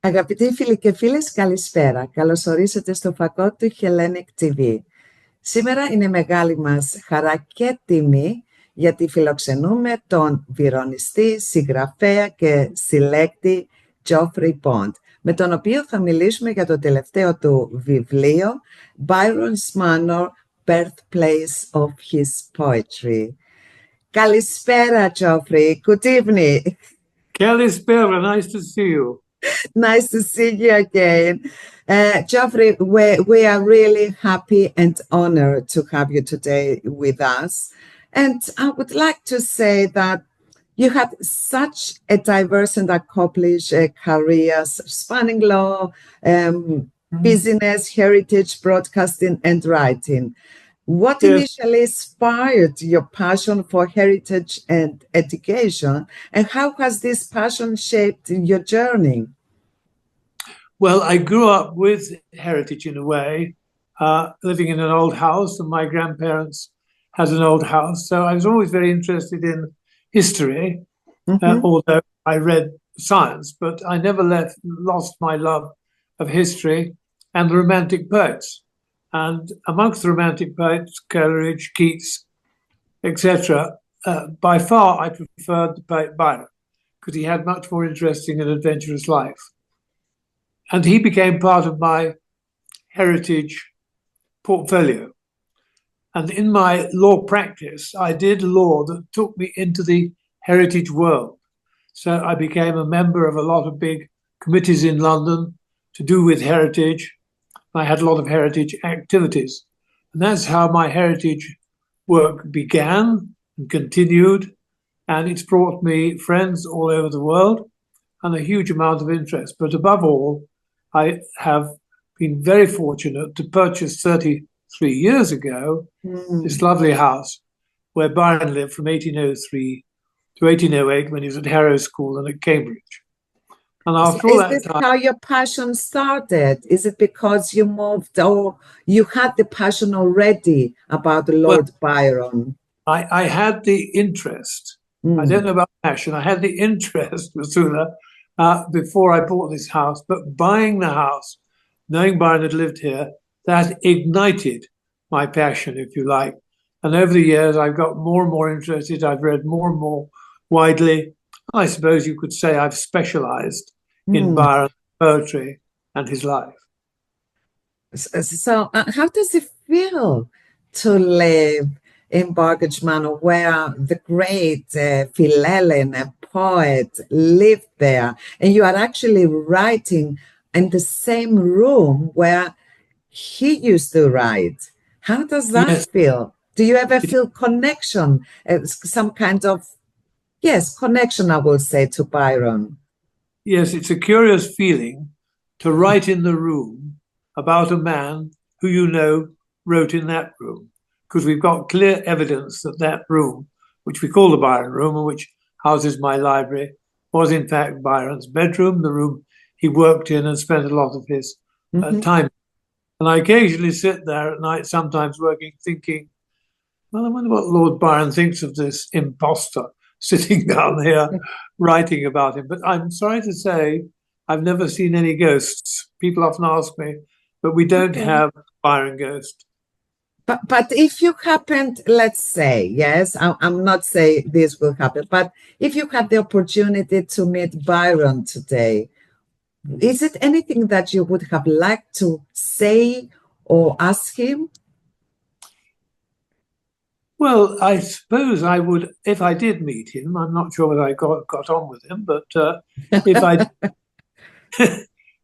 Αγαπητοί φίλοι και φίλες, καλησπέρα. Καλώς ορίσατε στο φακό του HellenicTV. Σήμερα είναι μεγάλη μας χαρά και τιμή γιατί φιλοξενούμε τον βυρονιστή, συγγραφέα και συλλέκτη Geoffrey Bond, με τον οποίο θα μιλήσουμε για το τελευταίο του βιβλίο Byron's Manor, Birthplace of His Poetry. Καλησπέρα, Geoffrey. Good evening. Καλησπέρα, nice to see you. Nice to see you again. Geoffrey, we are really happy and honored to have you today with us. And I would like to say that you had such a diverse and accomplished career spanning law, business, heritage, broadcasting, and writing. What initially inspired your passion for heritage and education, and how has this passion shaped your journey? Well, I grew up with heritage in a way, living in an old house, and my grandparents had an old house. So I was always very interested in history, although I read science, but I never lost my love of history and the Romantic poets. And amongst the Romantic poets, Coleridge, Keats, etc., by far I preferred the poet Byron, because he had much more interesting and adventurous life. And he became part of my heritage portfolio. And in my law practice, I did law that took me into the heritage world. So I became a member of a lot of big committees in London to do with heritage. I had a lot of heritage activities. And that's how my heritage work began and continued. And it's brought me friends all over the world and a huge amount of interest. But above all, I have been very fortunate to purchase 33 years ago this lovely house where Byron lived from 1803 to 1808 when he was at Harrow School and at Cambridge. And after all that time, is this how your passion started? Is it because you moved, or you had the passion already about Lord Byron? I had the interest. I don't know about passion. I had the interest, Vasula, before I bought this house. But buying the house, knowing Byron had lived here, that ignited my passion, if you like. And over the years, I've got more and more interested. I've read more and more widely. I suppose you could say I've specialized in Byron's poetry and his life. So how does it feel to live in Burgage Manor, where the great Philellen, a poet, lived there, and you are actually writing in the same room where he used to write? How does that feel? Do you ever feel connection, some kind of, connection, I will say, to Byron? Yes, it's a curious feeling to write in the room about a man who you know wrote in that room, because we've got clear evidence that that room, which we call the Byron room and which houses my library, was in fact Byron's bedroom, the room he worked in and spent a lot of his time. And I occasionally sit there at night, sometimes working, thinking, well, I wonder what Lord Byron thinks of this imposter sitting down here writing about him. But I'm sorry to say, I've never seen any ghosts. People often ask me, but we don't have Byron ghost. But if you happened, let's say, yes, I'm not saying this will happen, but if you had the opportunity to meet Byron today, is it anything that you would have liked to say or ask him? Well, I suppose I would, if I did meet him. I'm not sure whether I got on with him, but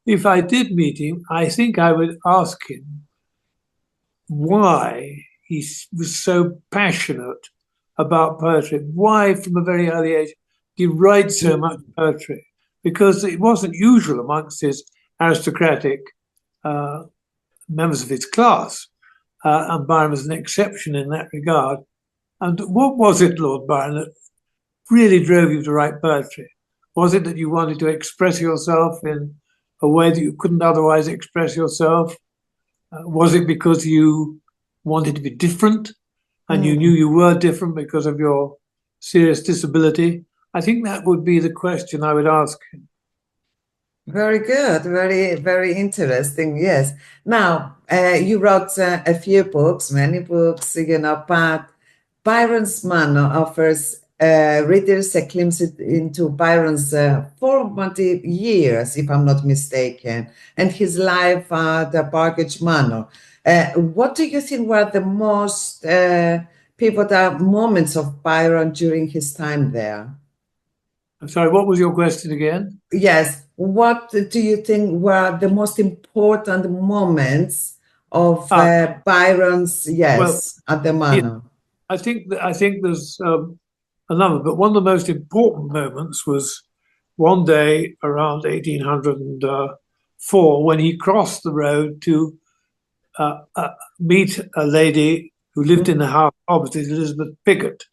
if I did meet him, I think I would ask him why he was so passionate about poetry. Why, from a very early age, he writes so much poetry? Because it wasn't usual amongst his aristocratic members of his class. And Byron was an exception in that regard. And what was it, Lord Byron, that really drove you to write poetry? Was it that you wanted to express yourself in a way that you couldn't otherwise express yourself? Was it because you wanted to be different and you knew you were different because of your serious disability? I think that would be the question I would ask him. Very good. Very, very interesting. Yes. Now, you wrote a few books, many books, but Byron's Manor offers readers a glimpse into Byron's formative years, if I'm not mistaken, and his life at the Burgage Manor. What do you think were the most pivotal moments of Byron during his time there? I'm sorry, what was your question again? Yes. What do you think were the most important moments of Byron's, Well, at the yeah, Manor? I think there's a number, but one of the most important moments was one day around 1804 when he crossed the road to meet a lady who lived in the house opposite, Elizabeth Piggott.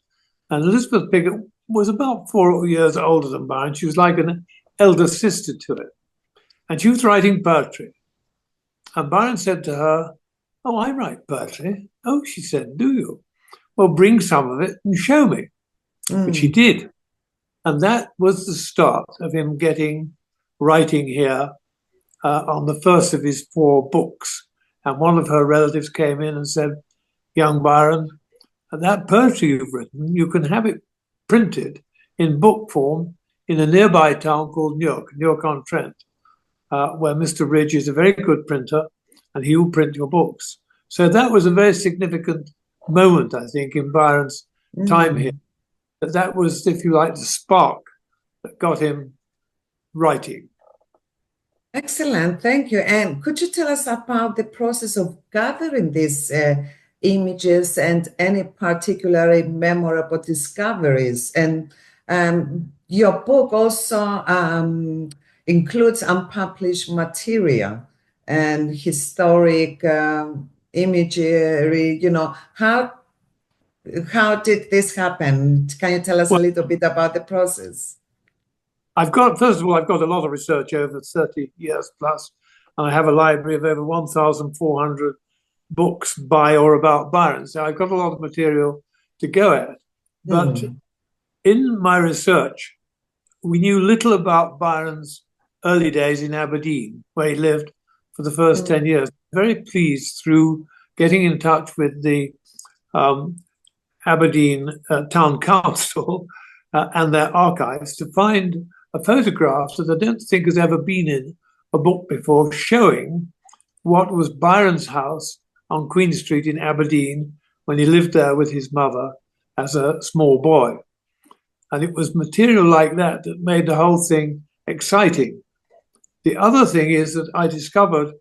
And Elizabeth Piggott was about 4 years older than Byron. She was like an elder sister to him. And she was writing poetry. And Byron said to her, "Oh, I write poetry." "Oh," she said, "do you? Well, bring some of it and show me." Which he did. And that was the start of him writing here on the first of his 4 books. And one of her relatives came in and said, "Young Byron, that poetry you've written, you can have it printed in book form in a nearby town called Newark-on-Trent, where Mr. Ridge is a very good printer, and he will print your books." So that was a very significant moment, I think, in Byron's time here. That was, if you like, the spark that got him writing. Excellent, thank you. And could you tell us about the process of gathering these images and any particularly memorable discoveries? And your book also includes unpublished material and historic imagery. How did this happen? Can you tell us a little bit about the process? First of all, I've got a lot of research over 30 years plus, and I have a library of over 1,400 books by or about Byron. So I've got a lot of material to go at. But in my research, we knew little about Byron's early days in Aberdeen, where he lived for the first 10 years. Very pleased through getting in touch with the Aberdeen Town Council and their archives to find a photograph that I don't think has ever been in a book before, showing what was Byron's house on Queen Street in Aberdeen when he lived there with his mother as a small boy. And it was material like that that made the whole thing exciting. The other thing is that I discovered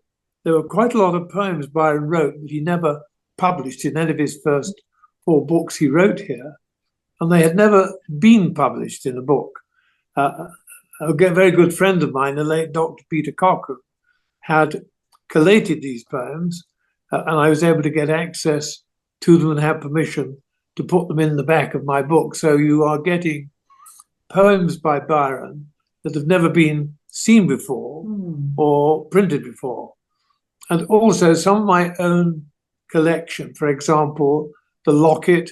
there were quite a lot of poems Byron wrote that he never published in any of his first 4 books he wrote here, and they had never been published in a book. A very good friend of mine, the late Dr. Peter Cochrane, had collated these poems, and I was able to get access to them and have permission to put them in the back of my book. So you are getting poems by Byron that have never been seen before or printed before. And also some of my own collection, for example, the locket,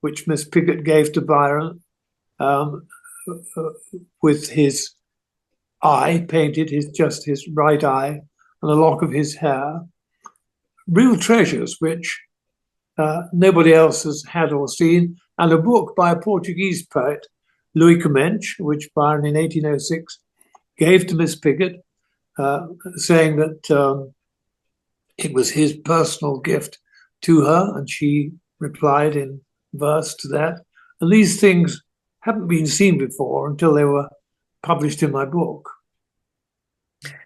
which Miss Piggott gave to Byron, with his eye painted, just his right eye, and a lock of his hair. Real treasures, which nobody else has had or seen, and a book by a Portuguese poet, Louis Comench, which Byron in 1806 gave to Miss Piggott, saying that it was his personal gift to her, and she replied in verse to that. And these things haven't been seen before until they were published in my book.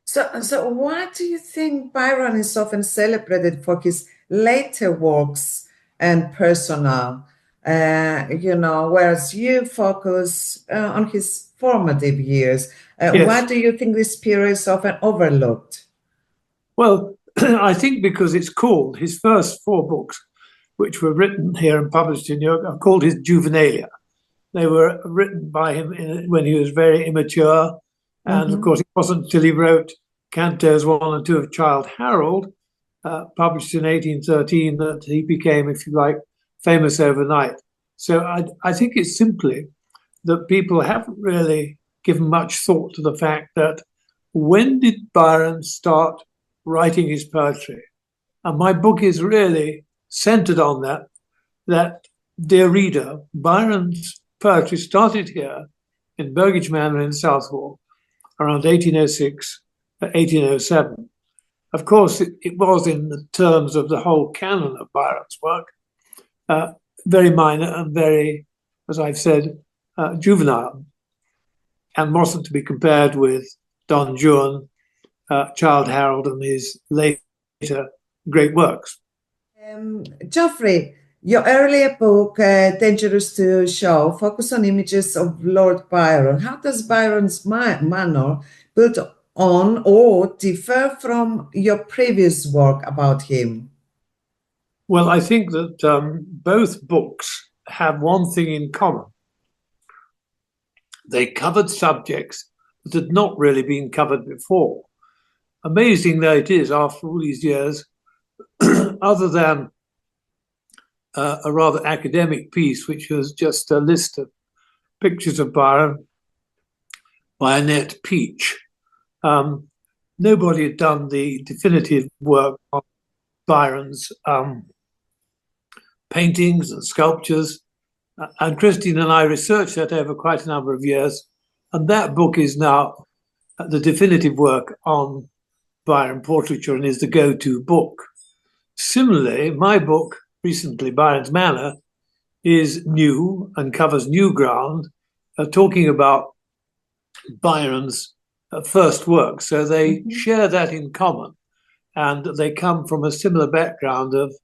So why do you think Byron is often celebrated for his later works and personal, whereas you focus on his formative years? Yes. Why do you think this period is often overlooked? Well, I think because it's called, his first 4 books, which were written here and published in New York, are called his Juvenilia. They were written by him when he was very immature. And of course, it wasn't until he wrote Cantos 1 and 2 of Childe Harold, published in 1813, that he became, if you like, famous overnight. So I think it's simply that people haven't really given much thought to the fact that when did Byron start writing his poetry? And my book is really centered on that, dear reader, Byron's poetry started here in Burgage Manor in Southall around 1806, 1807. Of course, it was in the terms of the whole canon of Byron's work, very minor and very, as I've said, juvenile, and wasn't to be compared with Don Juan, Childe Harold, and his later great works. Geoffrey, your earlier book, Dangerous to Show, focused on images of Lord Byron. How does Byron's manor build on or differ from your previous work about him? Well, I think that both books have one thing in common. They covered subjects that had not really been covered before. Amazing though it is, after all these years, other than a rather academic piece, which was just a list of pictures of Byron by Annette Peach, nobody had done the definitive work on Byron's paintings and sculptures. And Christine and I researched that over quite a number of years. And that book is now the definitive work on Byron portraiture and is the go-to book. Similarly, my book, recently, Byron's Manor, is new and covers new ground, talking about Byron's first work. So they share that in common, and they come from a similar background of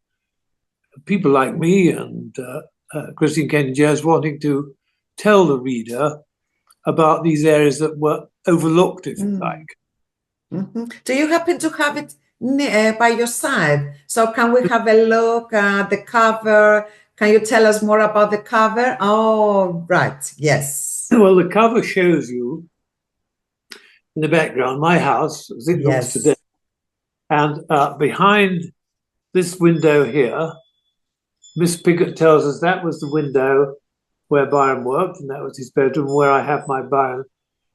people like me and Christine Kane-Jones wanting to tell the reader about these areas that were overlooked, if you like. Do you happen to have it by your side? So can we have a look at the cover? Can you tell us more about the cover? Oh, right. Yes. Well, the cover shows you in the background my house as it looks today. And behind this window here, Miss Piggott tells us that was the window where Byron worked, and that was his bedroom, where I have my Byron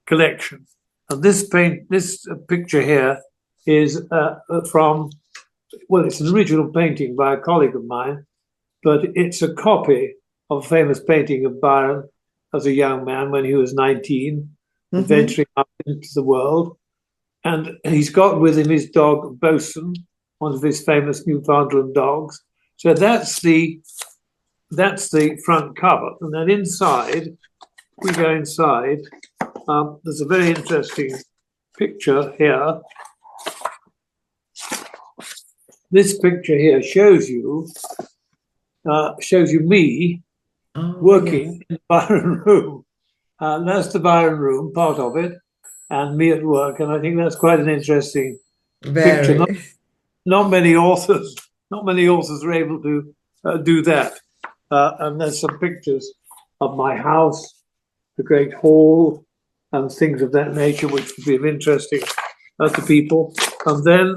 collection. And this picture here is from, well, it's an original painting by a colleague of mine, but it's a copy of a famous painting of Byron as a young man when he was 19, venturing up into the world. And he's got with him his dog, Bosun, one of his famous Newfoundland dogs. So that's the front cover. And then inside, we go inside, there's a very interesting picture here. This picture here shows you me working in the Byron room. That's the Byron room, part of it, and me at work. And I think that's quite an interesting picture. Not many authors are able to do that. And there's some pictures of my house, the great hall, and things of that nature, which would be of interest to people. And then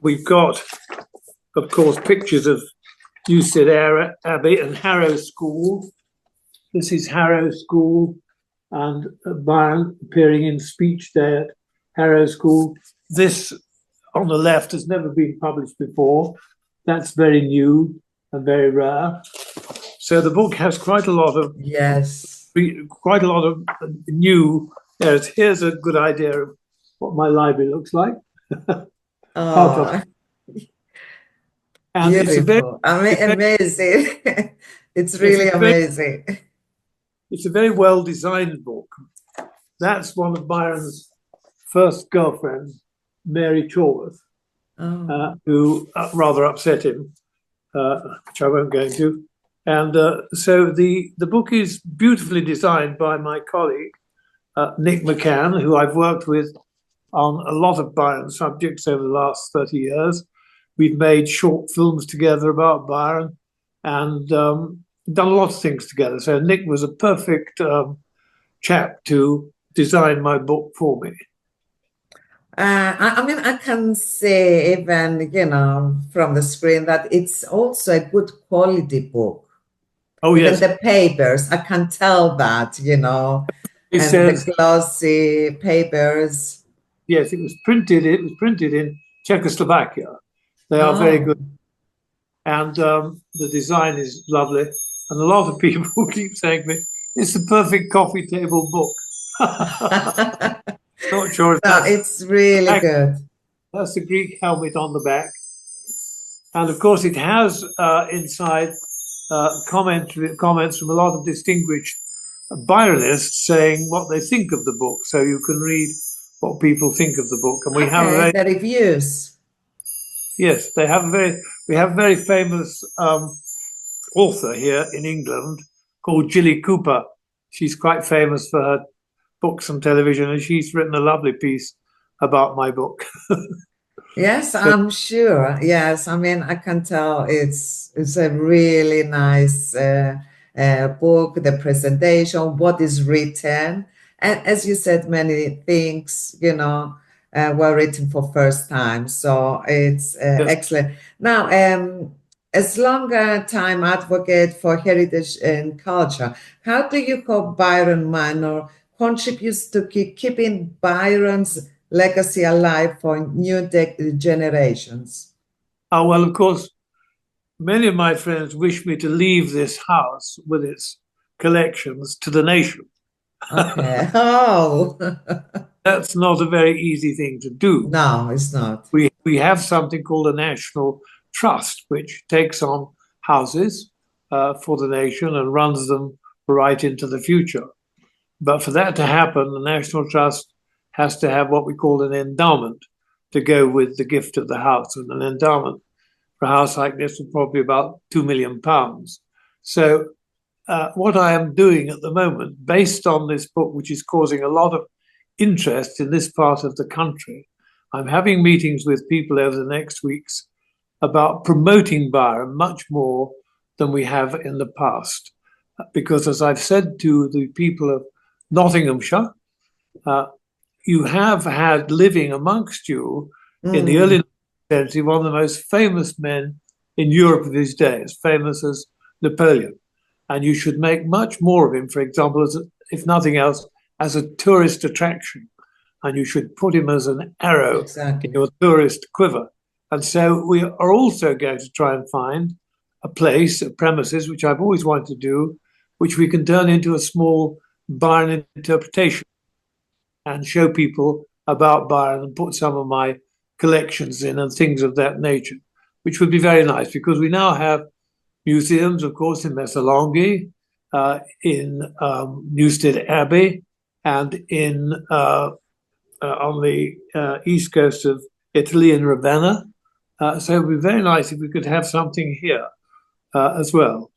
we've got, of course, pictures of Newstead Abbey and Harrow School. This is Harrow School, and Byron appearing in Speech Day at Harrow School. This on the left has never been published before. That's very new and very rare. So the book has quite a lot of new areas. Here's a good idea of what my library looks like. And beautiful. Amazing. It's really amazing. It's a very well-designed book. That's one of Byron's first girlfriends, Mary Chorworth, who rather upset him, which I won't go into. And so the book is beautifully designed by my colleague, Nick McCann, who I've worked with on a lot of Byron subjects over the last 30 years. We've made short films together about Byron and done a lot of things together. So Nick was a perfect chap to design my book for me. I mean, I can say even, from the screen that it's also a good quality book. Oh, Even yes. the papers, I can tell that, you know, It and says, the glossy papers. yes, it was printed in Czechoslovakia. They are very Oh. good. And the design is lovely. And a lot of people keep saying to me, it's the perfect coffee table book. Not sure if No, that's it's really good. that's the Greek helmet on the back. And of course, it has inside comments from a lot of distinguished Byronists saying what they think of the book. So you can read what people think of the book. And we have a very, The reviews. yes, we have a very famous author here in England called Gilly Cooper. She's quite famous for her books on television, and she's written a lovely piece about my book. Yes, I'm sure. Yes, I mean, I can tell it's a really nice book, the presentation, what is written. And as you said, many things, you know, were written for first time. So it's Yes. excellent. Now, as longer time advocate for heritage and culture, how do you hope Byron Manor contributes to keeping Byron's legacy alive for new generations? Oh, well, of course, many of my friends wish me to leave this house with its collections to the nation. Okay. Oh. That's not a very easy thing to do. No, it's not. We have something called a national trust, which takes on houses for the nation and runs them right into the future. But for that to happen, the National Trust has to have what we call an endowment to go with the gift of the house. And an endowment for a house like this would probably be about £2 million. So what I am doing at the moment, based on this book, which is causing a lot of interest in this part of the country, I'm having meetings with people over the next weeks about promoting Byron much more than we have in the past. Because as I've said to the people of Nottinghamshire, you have had living amongst you in the early 19th century one of the most famous men in Europe of his day, as famous as Napoleon. And you should make much more of him, for example, as if nothing else, as a tourist attraction. And you should put him as an arrow in your tourist quiver. And so we are also going to try and find a place, a premises, which I've always wanted to do, which we can turn into a small Byron interpretation and show people about Byron and put some of my collections in and things of that nature, which would be very nice because we now have museums, of course, in Messalongi, in Newstead Abbey, and in on the east coast of Italy in Ravenna. So it would be very nice if we could have something here as well.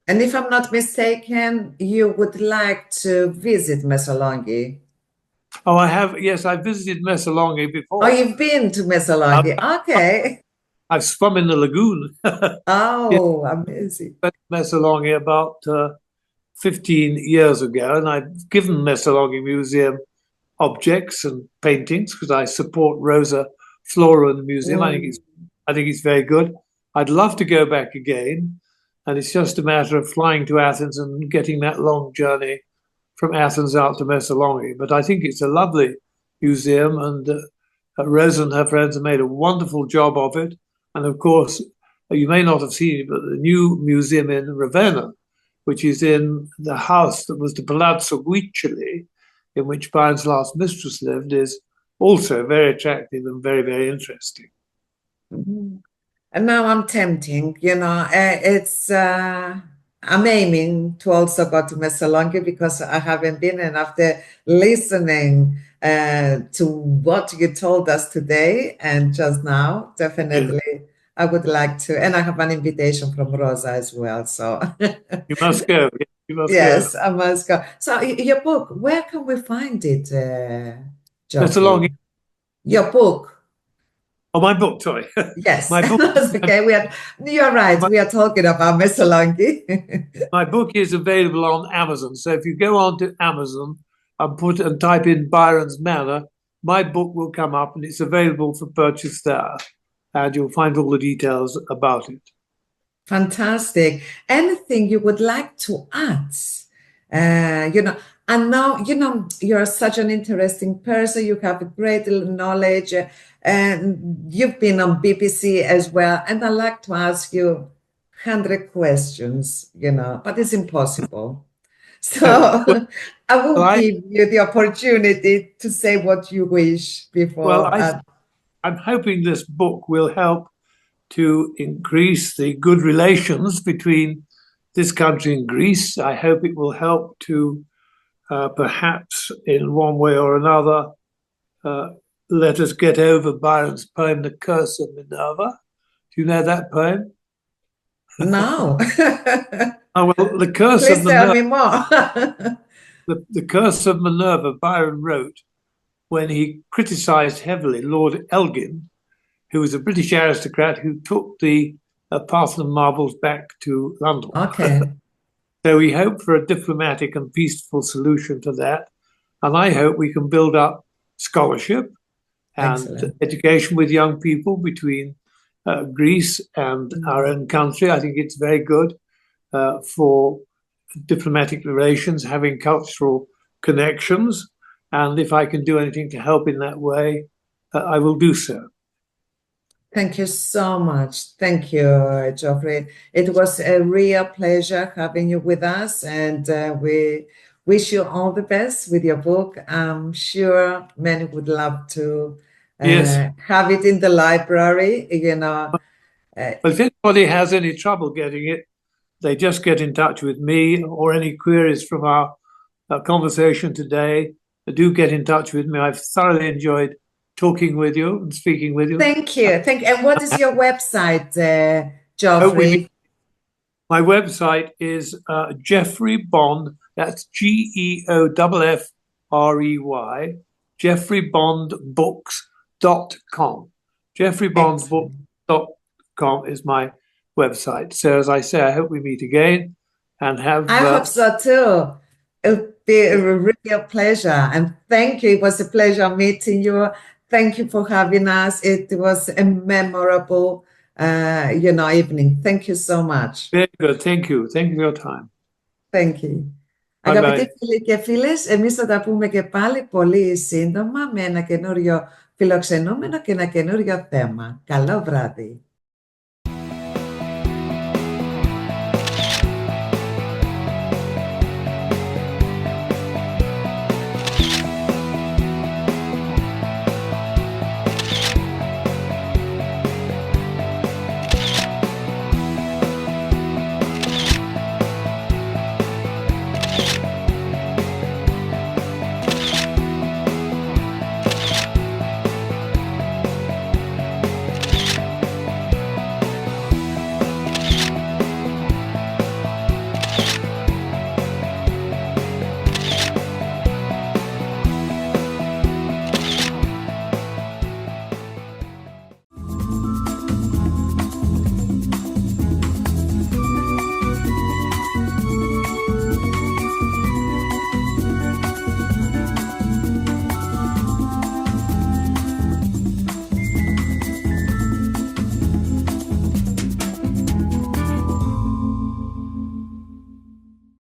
And if I'm not mistaken, you would like to visit Messalongi. Oh, I have. Yes, I visited Messalongi before. Oh, you've been to Messalongi. Okay. I've swum in the lagoon. Oh, amazing. Messalongi about 15 years ago, and I've given Messalongi Museum objects and paintings because I support Rosa Flora in the museum. I think it's very good. I'd love to go back again, and it's just a matter of flying to Athens and getting that long journey from Athens out to Messalongi. But I think it's a lovely museum, and Rosa and her friends have made a wonderful job of it. And of course, you may not have seen it, but the new museum in Ravenna, which is in the house that was the Palazzo Guiccioli, in which Byron's last mistress lived, is also very attractive and very, very interesting. Mm-hmm. And now I'm tempting, you know, I'm aiming to also go to Messalongi because I haven't been, and after listening to what you told us today and just now, definitely I would like to, and I have an invitation from Rosa as well, so. You must go. You must yes, go. I must go. So your book, where can we find it, Messalongi. Your book. Oh, my book, sorry. Yes, my book. okay. You're right. We are talking about Messalongi. My book is available on Amazon. So if you go on to Amazon and type in Byron's Manor, my book will come up and it's available for purchase there. And you'll find all the details about it. Fantastic. Anything you would like to add? And now, you're such an interesting person. You have a great knowledge, and you've been on BBC as well. And I'd like to ask you 100 questions, but it's impossible. So I will give you the opportunity to say what you wish before. I'm hoping this book will help to increase the good relations between this country and Greece. I hope it will help to perhaps in one way or another let us get over Byron's poem, The Curse of Minerva. Do you know that poem? No. Oh, well, The Curse Please of Minerva. Tell me more. The Curse of Minerva, Byron wrote when he criticised heavily Lord Elgin, who was a British aristocrat who took the Parthenon marbles back to London. Okay. So we hope for a diplomatic and peaceful solution to that. And I hope we can build up scholarship and education with young people between Greece and our own country. I think it's very good for diplomatic relations, having cultural connections. And if I can do anything to help in that way, I will do so. Thank you so much. Thank you, Geoffrey. It was a real pleasure having you with us, and we wish you all the best with your book. I'm sure many would love to have it in the library, But if anybody has any trouble getting it, they just get in touch with me, or any queries from our conversation today, do get in touch with me. I've thoroughly enjoyed talking with you and speaking with you. Thank you. And what is your website, Geoffrey? My website is Geoffrey Bond, that's Geoffrey, GeoffreyBondBooks.com. GeoffreyBondBooks.com is my website. So as I say, I hope we meet again and have... I hope so too. It'll be a real pleasure. And thank you. It was a pleasure meeting you. Thank you for having us. It was a memorable, evening. Thank you so much. Very good. Thank you. Thank you for your time. Thank you. Αγαπητοί φίλοι και φίλες, εμείς θα τα πούμε και πάλι πολύ σύντομα με ένα καινούριο φιλοξενούμενο και ένα καινούριο θέμα. Καλό βράδυ.